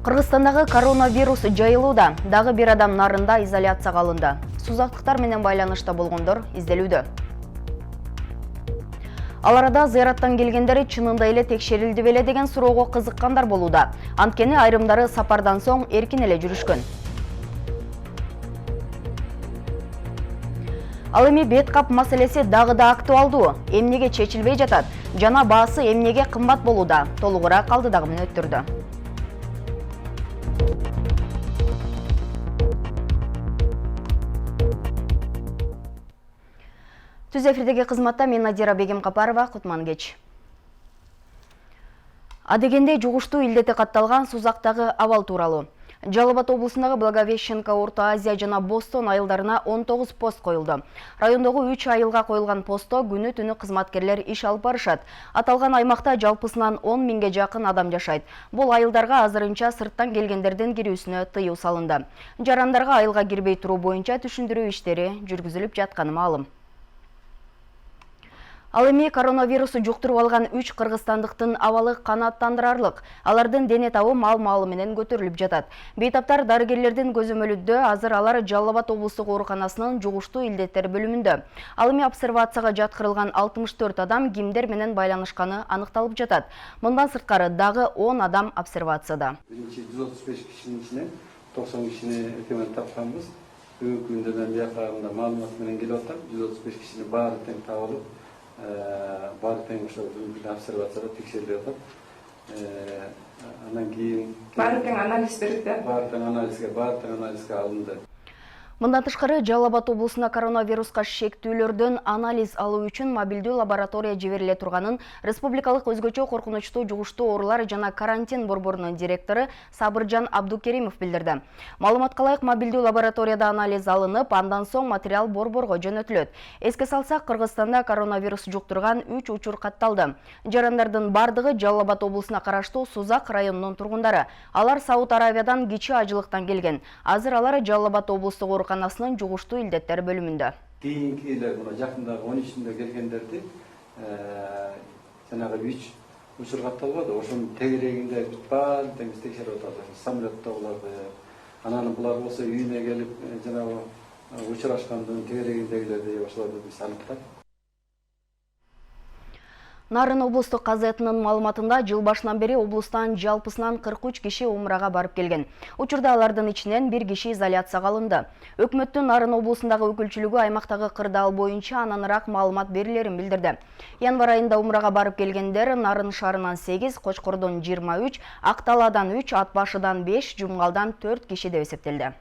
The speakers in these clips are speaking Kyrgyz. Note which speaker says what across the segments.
Speaker 1: Кыргызстандагы коронавирус жайылууда. Дагы бир адам нарында изоляцияга алынды. Сузактыктар менен байланышта болгондор изделүүдө. Ал арада зыяраттан келгендер чынында эле текшерилди беле деген суроого кызыккандар болууда. Анткени айрымдары сапардан соң эркин эле жүрүшкөн. Ал эми бет кап маселеси дагы да актуалдуу. Эмнеге чечилбей жатат жана баасы эмнеге кымбат болууда? Толугураак алдыдагы мүнөттөрдө. Түз эфирдеги кызматта мен Надира Бегимкапарова, Кутман кеч. Адегенде жугуштуу илдети катталган Сузактагы абал тууралуу. Жалал Абад облусундагы Благовещенка, Орто Азия жана Бостон айылдарына 19 пост коюлду. Райондогу 3 айылга коюлган постто күнү түнү кызматкерлер иш алып барышат. Аталган аймакта жалпысынан 10 миңге жакын адам жашайт. Бул айылдарга азырынча сырттан келгендердин кирүүсүнө тыюу салынды. Жарандарга айылга кирбей туруу боюнча түшүндүрүү иштери жүргүзүлүп жатканы маалым. Ал эми коронавирусу жуктуруп алган 3 кыргызстандыктын абалы канааттандырарлык. Алардын дене табы мал-малы менен көтөрүлүп жатат. Бейтаптар дарыгерлердин көзөмөлүндө азыр алар Жалал Абад облустук ооруканасынын жугуштуу илдеттер бөлүмүндө. Ал эми обсервацияга жаткырылган 64 адам кимдер менен байланышканы аныкталып жатат. Мындан сырткары дагы 10 адам обсервацияда.
Speaker 2: 135 кишинин ичинен 90 кишини экемен тапканбыз. Бүгүнкү күндө мен биякарында маалымат менен келип атам. 135 кишини баары тең табылып, баары тең ошо обсервацияда текшерилип атат. Андан кийин
Speaker 3: баары тең анализ берилди.
Speaker 2: Баары тең анализге алынды.
Speaker 1: Мындан тышкары Жалал Абад облусуна коронавируска шектүүлөрдөн анализ алуу үчүн мобилдүү лаборатория жибериле турганын Республикалык өзгөчө коркунучтуу жугуштуу оорулар жана карантин борборунун директору Сабыржан Абдукеримов билдирди. Маалыматка ылайык мобилдүү лабораторияда анализ алынып, андан соң материал борборго жөнөтүлөт. Эске салсак, Кыргызстанда коронавирус жуктурган 3 учур катталды. Жарандардын бардыгы Жалал Абад облусуна караштуу Сузак районунун тургундары. Алар Сауд Аравиядан кичи ажылыктан келген. Азыр алар Жалал Абад облустук ооруканасынын жугуштуу илдеттер бөлүмүндө.
Speaker 2: Кийинкилер мына жакындагы 13-нде келгендерди жанагы 3 учур катталбады. Ошонун тегерегинде баары тең текшерип атат. Самолеттогуларды, анан булар болсо үйүнө келип жанагы учурашкандын тегерегиндегилерди ошолорду биз аныктап.
Speaker 1: Нарын облустук казетинин маалыматында жыл башынан бери облустан жалпысынан 43 киши умрага барып келген. Учурда алардын ичинен 1 киши изоляцияга алынды. Өкмөттүн Нарын облусундагы өкүлчүлүгү аймактагы кырдаал боюнча аныраак маалымат берилерин билдирди. Январь айында умрага барып келгендер Нарын шаарынан 8, Кочкордон 23, Акталадан 3, Ат башыдан 5, Жумгалдан 4 киши деп эсептелди.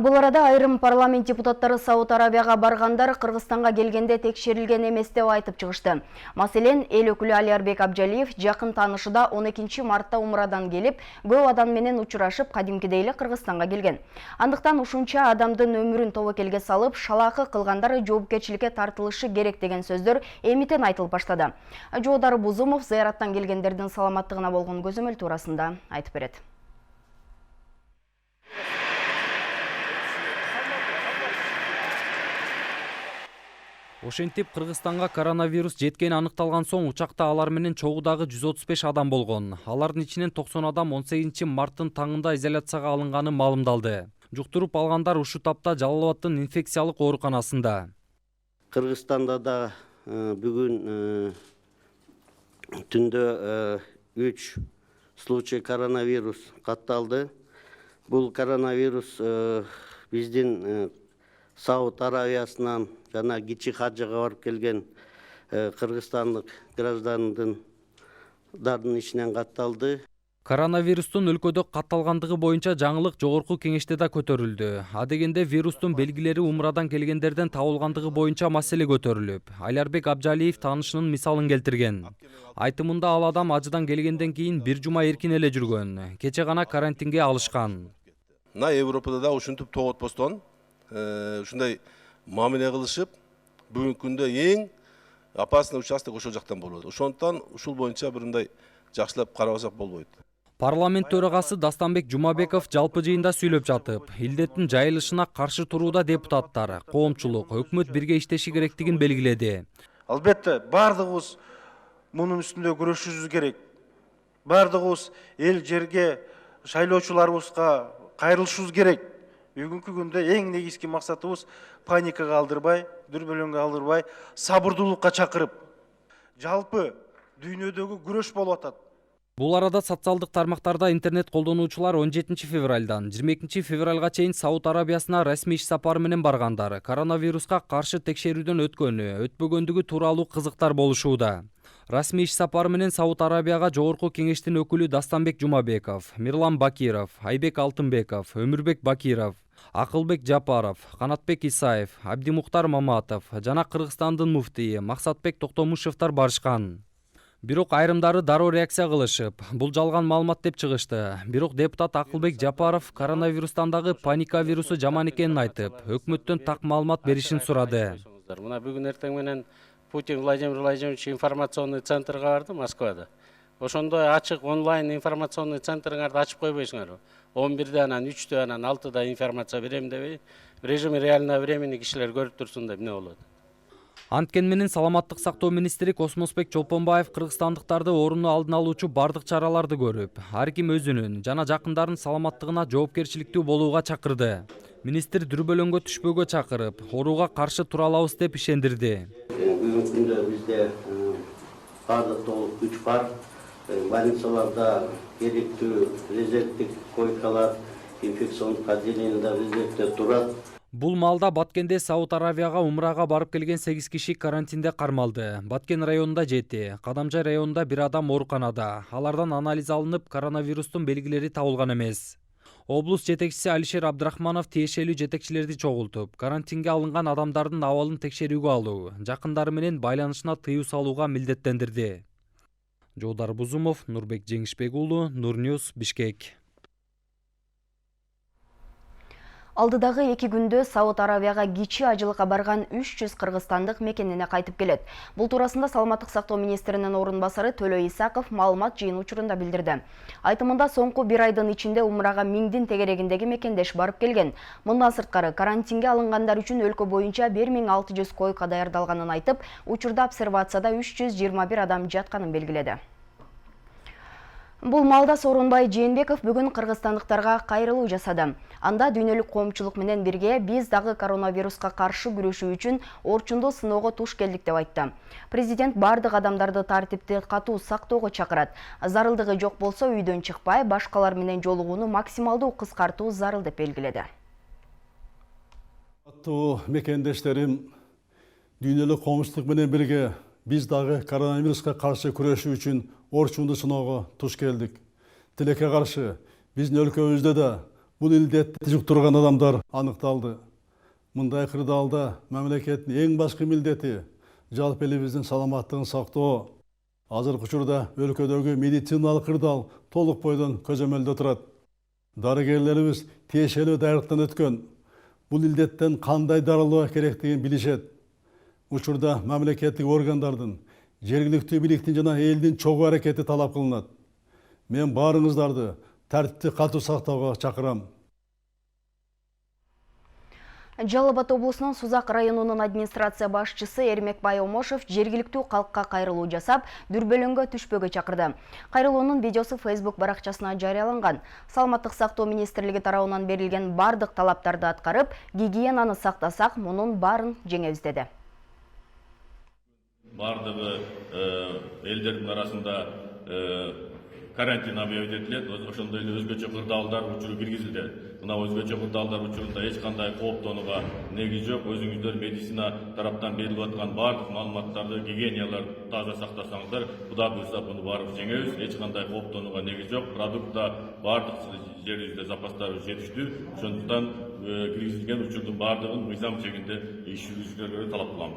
Speaker 1: Бул арада айрым парламент депутаттары Сауд Аравияга баргандар Кыргызстанга келгенде текшерилген эмес деп айтып чыгышты. Маселен, эл өкүлү Алиарбек Абжалиев жакын таанышыда 12 мартта умрадан келип, көп адам менен учурашып, кадимкидей эле Кыргызстанга келген. Андыктан ушунча адамдын өмүрүн тобокелге салып, шалаакы кылгандар жоопкерчиликке тартылышы керек деген сөздөр эмитен айтылып баштады. Жоодар Бузумов зыяраттан келгендердин саламаттыгына болгон көзөмөл туурасында айтып берет.
Speaker 4: Ошентип Кыргызстанга коронавирус жеткени аныкталган соң учакта алар менен чогуу 135 адам болгон. Алардын ичинен 90 адам 18 марттын таңында изоляцияга алынганы маалымдалды. Жуктуруп алгандар ушул тапта Жалал Абадтын инфекциялык ооруканасында.
Speaker 5: Кыргызстанда да бүгүн түндө 3 случай коронавирус катталды. Бул коронавирус биздин Сауд Аравиясынан жана кичи хажыга барып келген кыргызстандык граждандын ичинен катталды.
Speaker 4: Коронавирустун өлкөдө катталгандыгы боюнча жаңылык жогорку кеңеште да көтөрүлдү. Адегенде вирустун белгилери умрадан келгендерден табылгандыгы боюнча маселе көтөрүлүп, Алиарбек Абжалиев таанышынын мисалын келтирген. Айтымында ал адам ажыдан келгенден кийин 1 жума эркин эле жүргөн. Кече гана карантинге алышкан.
Speaker 6: Мына Европада да ушинтип тоготпостон ушундай мамиле кылышып, бүгүнкү күндө эң опасный участок ошол жактан болот. Ошондуктан ушул боюнча бириндай жакшылап карабасак болбойт.
Speaker 4: Парламент төрагасы Дастанбек Жумабеков жалпы жыйында сүйлөп жатып, илдеттин жайылышына каршы турууда депутаттар, коомчулук, өкмөт бирге иштеши керектигин белгиледи.
Speaker 7: Албетте, бардыгыбыз мунун үстүндө күрөшүшүбүз керек. бардығыбыз ел жерге, шайлоочуларыбызга кайрылышыбыз керек. Бүгүнкү күндө эң негизги максатыбыз паникага алдырбай, дүрбөлөңгө алдырбай, сабырдуулукка чакырып, жалпы дүйнөдөгү күрөш болуп атат.
Speaker 4: Бул арада социалдык тармактарда интернет колдонуучулар 17 февралдан 22 февралга чейин Сауд Арабиясына расмий иш сапары менен баргандар коронавируска каршы текшерүүдөн өткөнү, өтпөгөндүгү тууралуу кызыктар болушууда. Расмий иш сапары менен Сауд Арабияга Жогорку Кеңештин өкүлү Дастанбек Жумабеков, Мирлан Бакиров, Айбек Алтынбеков, Өмүрбек Бакиров, Акылбек Жапаров, Канатбек Исаев, Абдимуктар Маматов жана Кыргызстандын муфтийи Максатбек Токтомушевтар барышкан. Бирок айрымдары дароо реакция кылышып, бул жалган маалымат деп чыгышты. Бирок депутат Акылбек Жапаров коронавирустан дагы паника вирусу жаман экенин айтып, өкмөттөн так маалымат беришин сурады.
Speaker 8: Мына бүгүн эртең менен Путин Владимир Владимирович информационный центрге барды Москвада. Ошондой ачык онлайн информационный центриңарды ачып койбойсуңарбы? 11-де анан 3-тө анан 6-да информация берем деп, в режиме реального времени кишилер көрүп турсун деп эмне болот?
Speaker 4: Анткен менен саламаттык сактоо министри Космосбек Чолпонбаев кыргызстандыктарды орунду алдын алуучу бардык чараларды көрүп, ар ким өзүнүн жана жакындарын саламаттыгына жоопкерчиликтүү болууга чакырды. Министр дүрбөлөңгө түшпөөгө чакырып, ооруга каршы тура алабыз деп ишендирди.
Speaker 5: Бүгүнкү күндө бизде бардык толук күч бар. Больницаларда керектүү резервдик койкалар, инфекциондук отделениеда резервде турат.
Speaker 4: Бул маалда Баткенде Сауд Аравияга умрага барып келген 8 киши карантинде кармалды. Баткен районунда 7, Кадамжай районунда 1 адам ооруканада. Алардан анализ алынып, коронавирустун белгилери табылган эмес. Облус жетекчиси Алишер Абдрахманов тиешелүү жетекчилерди чогултуп, карантинге алынган адамдардын абалын текшерүүгө алуу, жакындары менен байланышына тыюу салууга милдеттендирди. Жоодар Бузумов, Нурбек Жеңишбек уулу, Нурньюз, Бишкек.
Speaker 1: Алдыдагы 2 күндө Сауд Аравияга кичи ажылыкка барган 300 кыргызстандык мекенине кайтып келет. Бул туурасында Саламаттык сактоо министринин орун басары Төлө Исаков маалымат жыйын учурунда билдирди. Айтымында соңку 1 айдын ичинде умрага 1000дин тегерегиндеги мекендеш барып келген. Мындан сырткары карантинге алынгандар үчүн өлкө боюнча 1600 койка даярдалганын айтып, учурда обсервацияда 321 адам жатканын белгиледи. Бул маалда Сооронбай Жээнбеков бүгүн кыргызстандыктарга кайрылуу жасады. Анда дүйнөлүк коомчулук менен бирге биз дагы коронавируска каршы күрөшүү үчүн орчундуу сыноого туш келдик деп айтты. Президент бардык адамдарды тартипти катуу сактоого чакырат. Зарылдыгы жок болсо үйдөн чыкпай, башкалар менен жолугууну максималдуу кыскартуу зарыл деп белгиледи.
Speaker 9: Аттуу мекендештерим, дүйнөлүк коомчулук менен бирге биз дагы коронавируска каршы күрөшүү үчүн орчунду сыноого туш келдик. Тилекке каршы биздин өлкөбүздө да бул илдетти жуктурган адамдар аныкталды. Мындай кырдаалда мамлекеттин эң башкы милдети жалпы элибиздин саламаттыгын сактоо. Азыркы учурда өлкөдөгү медициналык кырдаал толук бойдон көзөмөлдө турат. Дарыгерлерибиз тиешелүү даярдыктан өткөн. Бул илдеттен кандай дарылоо керектигин билишет. Учурда мамлекеттик органдардын, жергиликтүү бийликтин жана элдин чогуу аракети талап кылынат. Мен баарыңыздарды тартипти катуу сактоого чакырам.
Speaker 1: Жалал Абад облусунун Сузак районунун администрация башчысы Эрмек Байомошев жергиликтүү калкка кайрылуу жасап, дүрбөлөңгө түшпөөгө чакырды. Кайрылуунун видеосу Facebook баракчасына жарыяланган. Саламаттык сактоо министрлиги тарабынан берилген бардык талаптарды аткарып, гигиенаны сактасак, мунун баарын жеңебиз деди.
Speaker 10: Бардығы елдердің арасында карантин объявить етілет, ошондой эле өзгөчө кырдаалдар учуру киргизилди. Мына өзгөчө кырдаалдар учурунда эч кандай кооптонууга негиз жок. Өзүңүздөр медицина тараптан берилип аткан бардык маалыматтарды, гигиеналарды таза сактасаңыздар, Кудай буйрса буну барып жеңебиз. Эч кандай кооптонууга негиз жок. Продукта бардык жерибизде запастар жетиштүү. Ошондуктан киргизилген учурдун бардыгын мыйзам чегинде иш жүргүзүүгө талап кылам.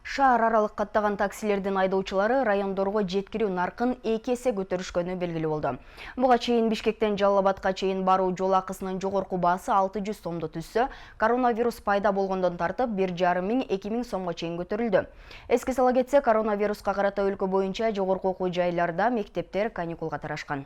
Speaker 1: Шаар аралык каттаган таксилердин айдоочулары райондорго жеткирүү наркын 2 эсе көтөрүшкөнү белгилүү болду. Буга чейин Бишкектен Жалал Абадка чейин баруу жол акысынын жогорку баасы 600 сомду түзсө, коронавирус пайда болгондон тартып 1,5–2,000 сомго чейин көтөрүлдү. Эске сала кетсе, коронавируска карата өлкө боюнча жогорку окуу жайларда мектептер каникулга тарашкан.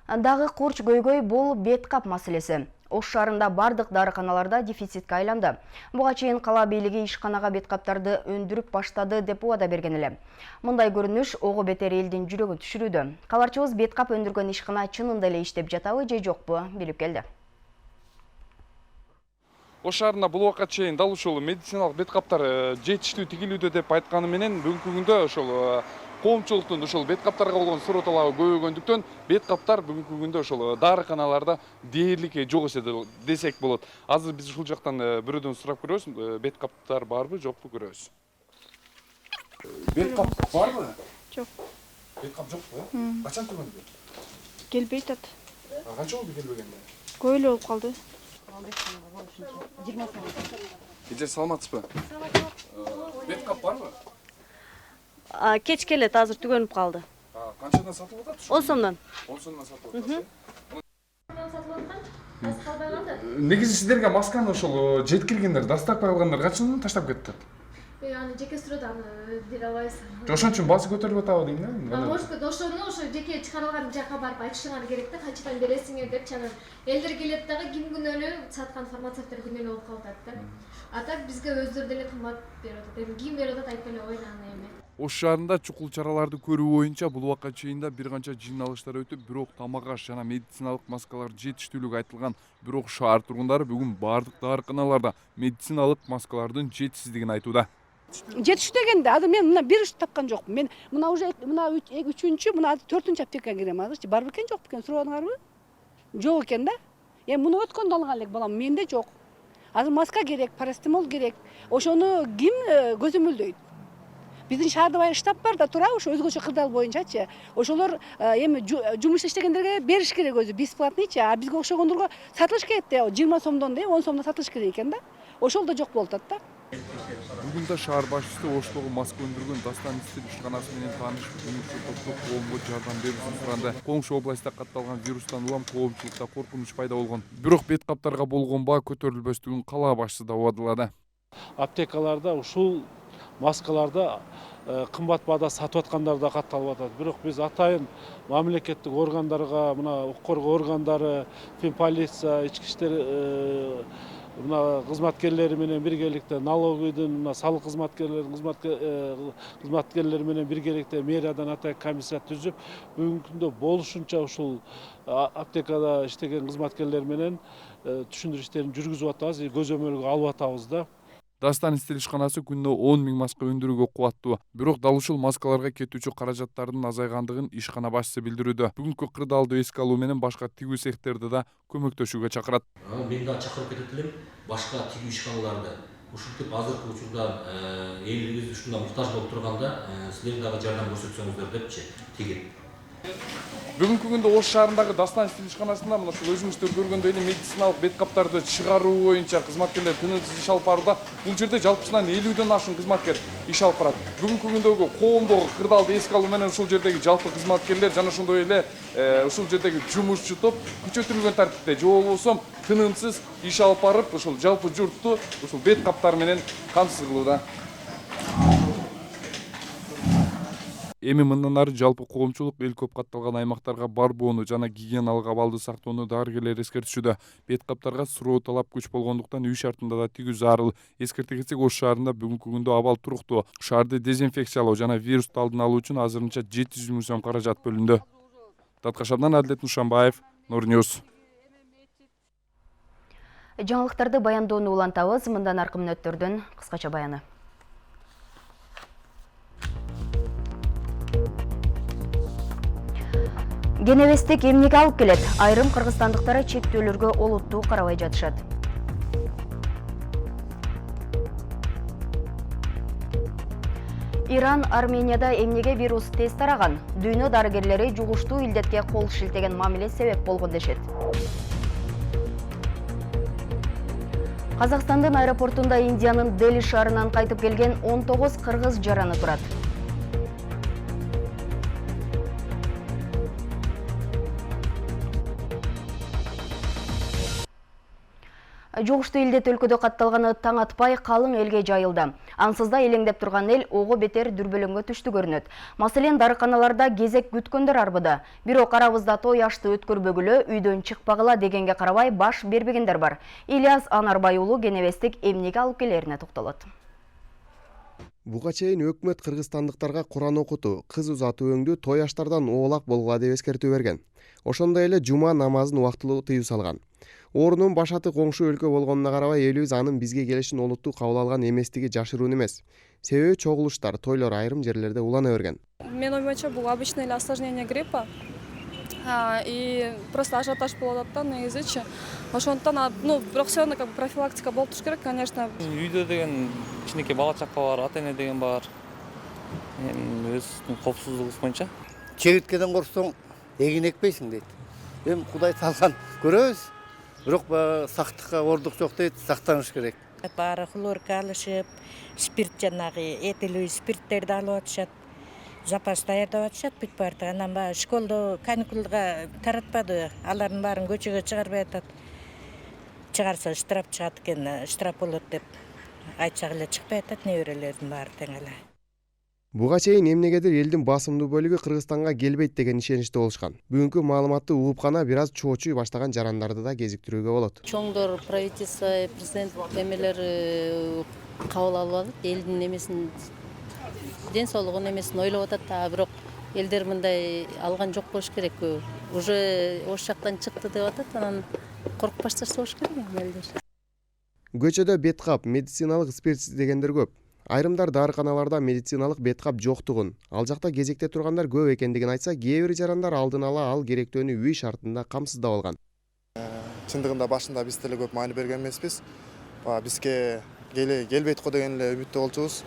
Speaker 1: Дагы курч көйгөй бул бет кап маселеси. Ош шаарында бардык дарыканаларда дефицитке айланды. Буга чейин кала бийлиги ишканага бет каптарды өндүрүп баштады деп убада берген эле. Мындай көрүнүш ого бетер элдин жүрөгүн түшүрүүдө. Каларчыбыз бет кап өндүргөн ишкана чынында эле иштеп жатабы же жокпу билип келди.
Speaker 11: Ош шаарында бул убакка чейин дал ушул медициналык бет каптар жетиштүү тигилүүдө деп айтканы менен бүгүнкү күндө ошол коомчулуктун ошол бет каптарга болгон суроо талабы көбөйгөндүктөн бет каптар бүгүнкү күндө ошол дарыканаларда дээрлик жок эсе десек болот. Азыр биз ушул жактан бирөөдөн сурап көрөбүз, бет каптар барбы, жокпу көрөбүз. Бет кап барбы?
Speaker 12: Жок.
Speaker 11: Бет кап жокпу, э? Качан келбеди?
Speaker 12: Келбей атат.
Speaker 11: Канча болду келбегенде?
Speaker 12: Көп эле болуп калды.
Speaker 11: Эже саламатсызбы? Бет кап барбы?
Speaker 12: Кеч келет, азыр түгөнүп калды.
Speaker 11: Канчадан сатылып атат?
Speaker 12: 10 сомдон.
Speaker 11: 10 сомдон сатылып атат. Негизи сиздерге масканы ошол жеткиргендер, доставка кылгандар качандан таштап кетти?
Speaker 13: Аны жеке суроода аны бере албайбыз.
Speaker 11: Ошон үчүн баасы көтөрүлүп атабы дейм да.
Speaker 13: Может быть, ошону жеке чыгарылган жака барып айтышыңар керек да, канчадан бересиңер деп чана. Элдер келет дагы ким күнөөлүү саткан фармацевттер күнөөлүү болуп калып атат да. А так бизге өздөрү деле кымбат берип атат. Эми ким берип атат айтпай эле койду аны эми.
Speaker 11: Ош шаарында чукул чараларды көрүү боюнча бул убакка чейин бир канча жыйналыштар өтүп, бирок тамак аш жана медициналык маскалар жетиштүүлүгү айтылган. Бирок шаар тургундары бүгүн бардык дарыканаларда медициналык маскалардын жетишсиздигин айтууда.
Speaker 12: Жетиштүү дегенде азыр мен мына бир үч тапкан жокмун. Мен мына уже мына 3-чү, мына 4-чү аптекага кирем азырчы. Бар бекен, жок бекен сурабадыңарбы? Жок экен да. Эми муну өткөндө алган элек балам, менде жок. Азыр маска керек, парастемол керек. Ошону ким көзөмөлдөйт? Биздин шаарда баягы штаб бар да тура, ошо өзгөчө кырдаал боюнчачы. Ошолор эми жумуш иштегендерге бериш керек өзү бесплатныйчы. А бизге окшогондорго сатылыш керек да, 20 сомдон 10 сомдон сатылыш керек экен да. Ошол да жок болуп атат да.
Speaker 11: Бүгүн да шаар башчысы Оштогу маска өндүргөн Дастан Истил ишканасы менен таанышып, көмүкчү топтоп коомго жардам берүүсүн суранды. Коңшу областта катталган вирустан улам коомчулукта коркунуч пайда болгон. Бирок бет каптарга болгон баа көтөрүлбөстүгүн кала башчысы да убадылады.
Speaker 14: Аптекаларда ушул маскаларды кымбат баада сатып аткандар да катталып атат. Бирок биз атайын мамлекеттик органдарга, мына укук коргоо органдары, полиция, ички иштер мына кызматкерлери менен биргеликте, налоговыйдын мына салык кызматкерлери менен биргеликте мэриядан атайын комиссия түзүп, бүгүнкү күндө болушунча ушул аптекада иштеген кызматкерлер менен түшүндүрүү иштерин жүргүзүп атабыз, көзөмөлгө алып атабыз да.
Speaker 11: Дастан Истил ишканасы күндө 10 000 маска өндүрүүгө кубаттуу. Бирок дал ушул маскаларга кетүүчү каражаттардын азайгандыгын ишкана башчысы билдирүүдө. Бүгүнкү кырдаалды эске алуу менен башка тигүү цехтерди да көмөктөшүүгө чакырат.
Speaker 15: Мен да чакырып кетет элем башка тигүү ишканаларды. Ушинтип азыркы учурда элибиз ушундай муктаж болуп турганда силер дагы жардам көрсөтсөңүздөр депчи тигип.
Speaker 11: Бүгүнкү күндө Ош шаарындагы Дастан Истил ишканасында мына ушул өзүңүздөр көргөндөй эле медициналык бет каптарды чыгаруу боюнча кызматкерлер тынымсыз иш алып барууда. Бул жерде жалпысынан 50дөн ашуун кызматкер иш алып барат. Бүгүнкү күндөгү коомдогу кырдаалды эске алуу менен ушул жердеги жалпы кызматкерлер жана ошондой эле ушул жердеги жумушчу топ күчөтүлгөн тартипте же болбосо тынымсыз иш алып барып, ушул жалпы журтту ушул бет каптар менен камсыз кылууда. Эми мындан ары жалпы коомчулук эл көп катталган аймактарга барбоону жана гигиеналык абалды сактоону дарыгерлер эскертишүүдө. Бет каптарга суроо талап күч болгондуктан үй шартында да тигүү зарыл. Эскерте кетсек, Ош шаарында бүгүнкү күндө абал туруктуу. Шаарды дезинфекциялоо жана вирусту алдын алуу үчүн азырынча 700 000 сом каражат бөлүндү. Таткашабдан Адилет Нушанбаев, Нур-Ньюс.
Speaker 1: Жаңылыктарды баяндоону улантабыз, мындан аркы мүнөттөрдөн кыскача баяны. Геневестик эмнеге алып келет? Айрым кыргызстандыктар чектөөлөргө олуттуу карабай жатышат. Иран Арменияда эмнеге вирус тест тараган? Дүйнө дарыгерлери жугуштуу илдетке кол шилтеген мамиле себеп болгон дешет. Казакстандын аэропортунда Индиянын Дели шаарынан кайтып келген 19 кыргыз жараны турат. Жугуштуу илдет өлкөдө катталганы таң атпай калың элге жайылды. Ансызда элеңдеп турган эл ого бетер дүрбөлөңгө түштү көрүнөт. Маселен, дарыканаларда кезек күткөндөр арбыда. Бирок арабызда той ашты өткөрбөгүлө, үйдөн чыкпагыла дегенге карабай баш бербегендер бар. Ильяс Анарбай уулу Кенебестик эмнеге алып келерине токтолот.
Speaker 16: Буга чейин өкмөт кыргызстандыктарга Куран окутуу, кыз узатуу өңдүү той аштардан оолак болгула деп эскертүү берген. Ошондой эле жума намазын убактылуу тыюу салган. Орунун башаты коңшу өлкө болгонуна карабай элибиз анын бизге келишин олуттуу кабыл алган эместиги жашыруун эмес. Себеби чогулуштар, тойлор айрым жерлерде улана берген.
Speaker 17: Менин оюмча бул обычный эле осложнение гриппа. И просто ажиотаж болуп атат да негизичи. Ошондуктан, бирок все равно профилактика болуп туруш керек, конечно.
Speaker 18: Үйдө деген кичинекей бала чака бар, ата эне деген бар. Өзүнүн коопсуздугубуз боюнча.
Speaker 5: Чегирткеден корксоң, эгин экпейсиң дейт. Эми Кудай салган көрөбүз. Бирок сактыкка ордук жок дейт, сактаныш керек.
Speaker 19: Баары хлорка алышып, спирт жанагы этилүү спирттерди алып атышат. Запас даярдап атышат бүт барды. Анан баягы школдо каникулга таратпады. Алардын баарын көчөгө чыгарбай атат. Чыгарса штраф чыгат экен, штраф болот деп айтсак эле чыкпай атат неберелердин баары тең эле.
Speaker 16: Буга чейин эмнегедир элдин басымдуу бөлүгү Кыргызстанга келбейт деген ишеничте болушкан. Бүгүнкү маалыматты угуп гана бир аз чоочуй баштаган жарандарды да кезиктирүүгө болот.
Speaker 20: Чоңдор правительство, президент эмелер кабыл алып алат, элдин эмесин, ден соолугунун эмесин ойлоп атат, бирок элдер мындай алган жок болуш керек. Уже ош жактан чыкты деп атат, анан коркуп башташса болуш керек элдер.
Speaker 16: Көчөдө беткап, медициналык спиртсиз дегендер көп. Айрымдар дарыканаларда медициналык беткап жоктугун, ал жакта кезекте тургандар көп экендигин айтса, кээ бир жарандар алдын ала ал керектөөнү үй шартында камсыздап алган.
Speaker 21: Чындыгында башында биз деле көп маани берген эмеспиз. Бизге келбейт го деген эле үмүттө болчубуз.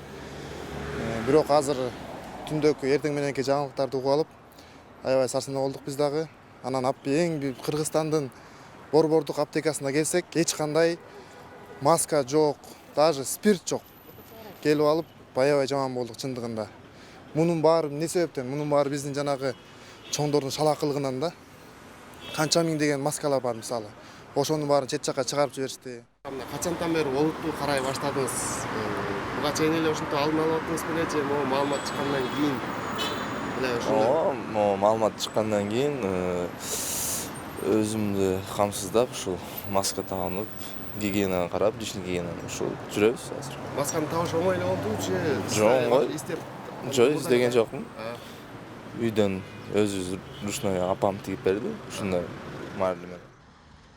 Speaker 21: Бирок азыр түндөгү эртең мененки жаңылыктарды угуп алып, аябай сарсанаа болдук биз дагы. Анан эң Кыргызстандын борбордук аптекасына келсек, эч кандай маска жок, даже спирт жок. Келип алып, аябай жаман болдук чындыгында. Мунун баары эмне себептен? Мунун баары биздин жанагы чоңдордун шалакылыгынан да. Канча миң деген маскалар бар мисалы. Ошонун баарын чет жакка чыгарып жиберишти.
Speaker 22: Качантан бери олуттуу карай баштадыңыз? Буга чейин эле ушинтип алдын алып аттыңыз беле же маалымат чыккандан кийин эле ушундай?
Speaker 23: Маалымат чыккандан кийин өзүмдү камсыздап ушул маска тагынып, гигиенага карап, личный гигиенаны ушул жүрөбүз азыр.
Speaker 22: Масканы табыш оңой эле болдубу же?
Speaker 23: Жок, жок издеген жокмун. Үйдөн өзүбүз ручной апам тигип берди, ушундай мaalим.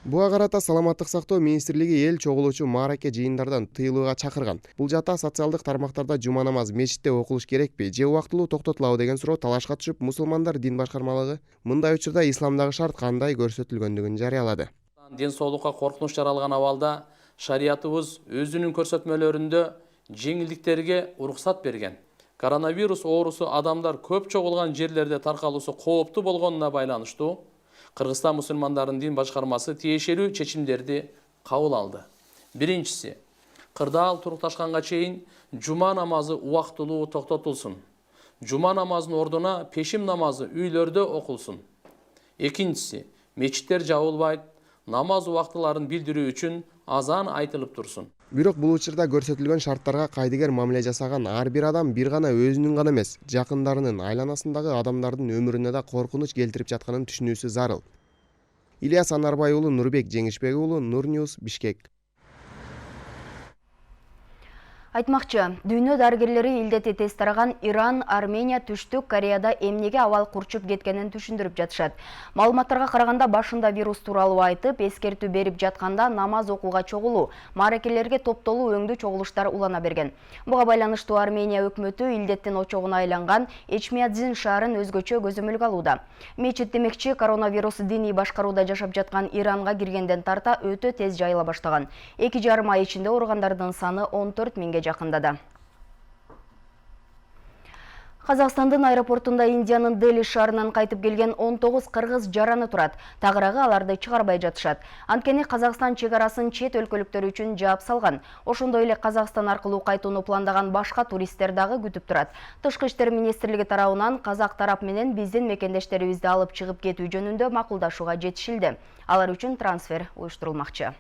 Speaker 16: Буга карата Саламаттык сактоо министрлиги эл чогулуучу маараке жыйындардан тыйылууга чакырган. Бул жата социалдык тармактарда жума намаз мечитте окулуш керекпи же убактылуу токтотулабы деген суроо талашка түшүп, мусулмандар дин башкармалыгы мындай учурда исламдагы шарт кандай көрсөтүлгөндүгүн жарыялады.
Speaker 24: Ден соолукка коркунуч жаралган абалда шариятыбыз өзүнүн көрсөтмөлөрүндө жеңилдиктерге уруксат берген. Коронавирус оорусу адамдар көп чогулган жерлерде таркалуусу кооптуу болгонуна байланыштуу Кыргызстан мусулмандардын дин башкармасы тиешелүү чечимдерди кабыл алды. Биринчиси, кырдаал турукташканга чейин жума намазы убактылуу токтотулсун. Жума намазынын ордуна пешим намазы үйлөрдө окулсун. Экинчиси, мечиттер жабылбайт, намаз убактыларын билдирүү үчүн азан айтылып турсун.
Speaker 16: Бирок бул учурда көрсөтүлгөн шарттарга кайдыгер мамиле жасаган ар бир адам бир гана өзүнүн гана эмес, жакындарынын, айланасындагы адамдардын өмүрүнө да коркунуч келтирип жатканын түшүнүүсү зарыл. Ильяс Анарбай уулу, Нурбек Жеңишбек уулу, Нурньюс, Бишкек.
Speaker 1: Айтмакчы, дүйнө дарыгерлери илдети тест тараган Иран, Армения, Түштүк Кореяда эмнеге абал курчуп кеткенин түшүндүрүп жатышат. Маалыматтарга караганда башында вирус тууралуу айтып, эскертүү берип жатканда намаз окууга чогулуу, мааракелерге топтолуу өңдүү чогулуштар улана берген. Буга байланыштуу Армения өкмөтү илдеттин очогуна айланган Эчмиадзин шаарын өзгөчө көзөмөлгө алууда. Мечит демекчи, коронавирус диний башкарууда жашап жаткан Иранга киргенден тарта өтө тез жайыла баштаган. 2,5 ай ичинде ооругандардын саны 14 миңге жақындады. Казакстандын аэропортунда Индиянын Дели шаарынан кайтып келген 19 кыргыз жараны турат. Тагыраагы аларды чыгарбай жатышат. Анткени Казакстан чек арасын чет өлкөлүктөр үчүн жаап салган. Ошондой эле Казакстан аркылуу кайтууну пландаган башка туристтер дагы күтүп турат. Тышкы иштер министрлиги тарабынан казак тарап менен биздин мекендештерибизди алып чыгып кетүү жөнүндө макулдашууга жетишилди. Алар үчүн трансфер уюштурулмакчы.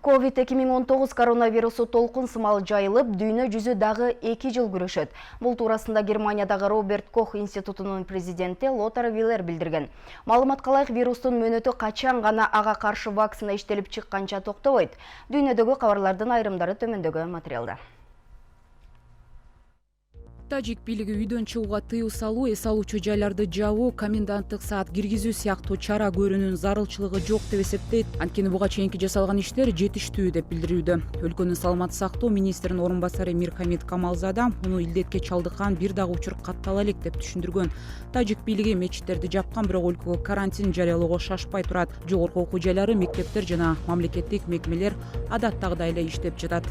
Speaker 1: COVID-2019 коронавирусу толқын сымал жайылып, дүйнө жүзү дагы 2 жыл күрөшөт. Бул туурасында Германиядагы Роберт Кох институтунун президенти Лотар Виллер билдирген. Маалыматка ылайык, вирустун мөөнөтү качан гана ага каршы вакцина иштелип чыкканча токтобойт. Дүйнөдөгү кабарлардын айрымдары төмөндөгү материалда.
Speaker 2: Тажик бийлиги үйдөн чыгууга тыюу салуу, эс алуучу жайларды жабуу, коменданттык саат киргизүү сыяктуу чара көрүүнүн зарылчылыгы жок деп эсептейт. Анткени буга чейинки жасалган иштер жетиштүү деп билдирүүдө. Өлкөнүн саламаттык сактоо министринин орун басары Мирхамид Камалзада муну илдетке чалдыккан бир дагы учур каттала элек деп түшүндүргөн. Тажик бийлиги мечиттерди жапкан, бирок өлкөгө карантин жарыялоого шашпай турат. Жогорку окуу жайлары, мектептер жана мамлекеттик мекемелер адаттагыдай эле иштеп жатат.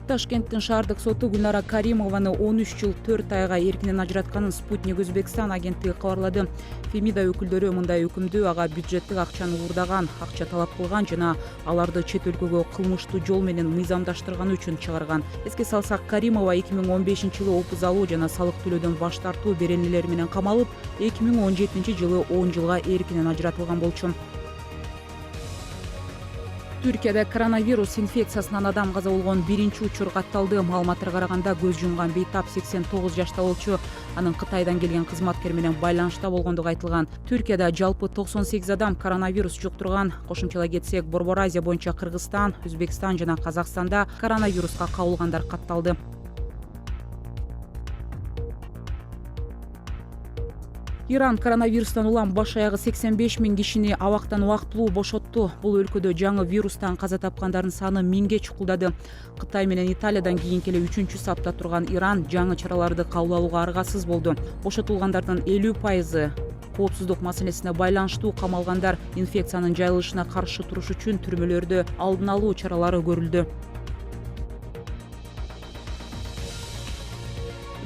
Speaker 2: Ташкенттин шаардык соту Гүлнара Каримованы 13 жыл 4 айга эркинен ажыратканын Спутник Өзбекстан агенттиги кабарлады. Фемида өкүлдөрү мындай өкүмдү ага бюджеттик акчаны уурдаган, акча талап кылган жана аларды чет өлкөгө кылмыштуу жол менен мыйзамдаштырганы үчүн чыгарган. Эске салсак, Каримова 2015 жылы опуз алуу жана салык төлөөдөн баш тартуу беренелери менен камалып, 2017 жылы 10 жылга эркинен ажыратылган болчу. Түркияда коронавирус инфекциясынан адам каза болгон биринчи учур катталды. Маалыматтарга караганда көз жумган бейтап 89 жашта болчу. Анын Кытайдан келген кызматкер менен байланышта болгондугу айтылган. Түркияда жалпы 98 адам коронавирус жуктурган. Кошумчалай кетсек, Борбор Азия боюнча Кыргызстан, Өзбекстан жана Казакстанда коронавируска кабылгандар катталды. Иран коронавирустан улам баш аягы 85 000 кишини абактан убактылуу бошотту. Бул өлкөдө жаңы вирустан каза тапкандардын саны 1000ге чукулдады. Кытай менен Италиядан кийинки эле 3-чү сапта турган Иран жаңы чараларды кабыл алууга аргасыз болду. Бошотулгандардын 50% коопсуздук маселесине байланыштуу камалгандар. Инфекциянын жайылышына каршы туруш үчүн түрмөлөрдө алдын алуу чаралары көрүлдү.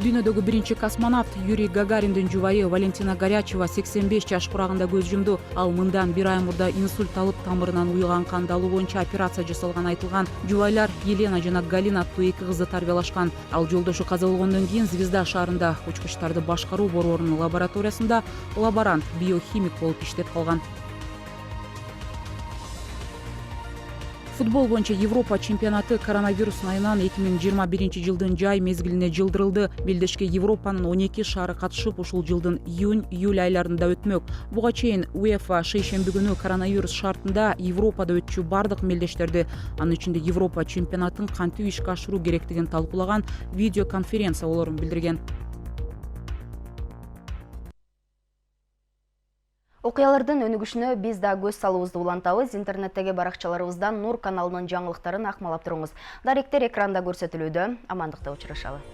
Speaker 2: Дүйнөдөгү биринчи космонавт Юрий Гагариндин жубайы Валентина Горячева 85 жаш курагында көз жумду. Ал мындан бир ай мурда инсульт алып, тамырынан уйган канды алуу боюнча операция жасалган айтылган. Жубайлар Елена жана Галина аттуу 2 кызды тарбиялашкан. Ал жолдошу каза болгондон кийин Звезда шаарында учкучтарды башкаруу борборунун лабораториясында лаборант, биохимик болуп иштеп калган. Футбол боюнча Европа чемпионаты коронавирус айынан 2021 жылдын жай мезгилине жылдырылды. Белдешке Европанын 12 шаары катышып, ушул жылдын июнь-июль айларында өтмөк. Буга чейин УЕФА шейшемби күнү коронавирус шартында Европада өтчү бардык мелдештерди, анын ичинде Европа чемпионатын кантип ишке ашыруу керектигин талкуулаган видеоконференция болорун билдирген.
Speaker 1: Окуялардын өнүгүшүнө биз да көз салуубузду улантабыз. Интернеттеги баракчаларыбыздан Нур каналынын жаңылыктарын акмалап туруңуз. Даректер экранда көрсөтүлүүдө. Амандыкта учурашалы.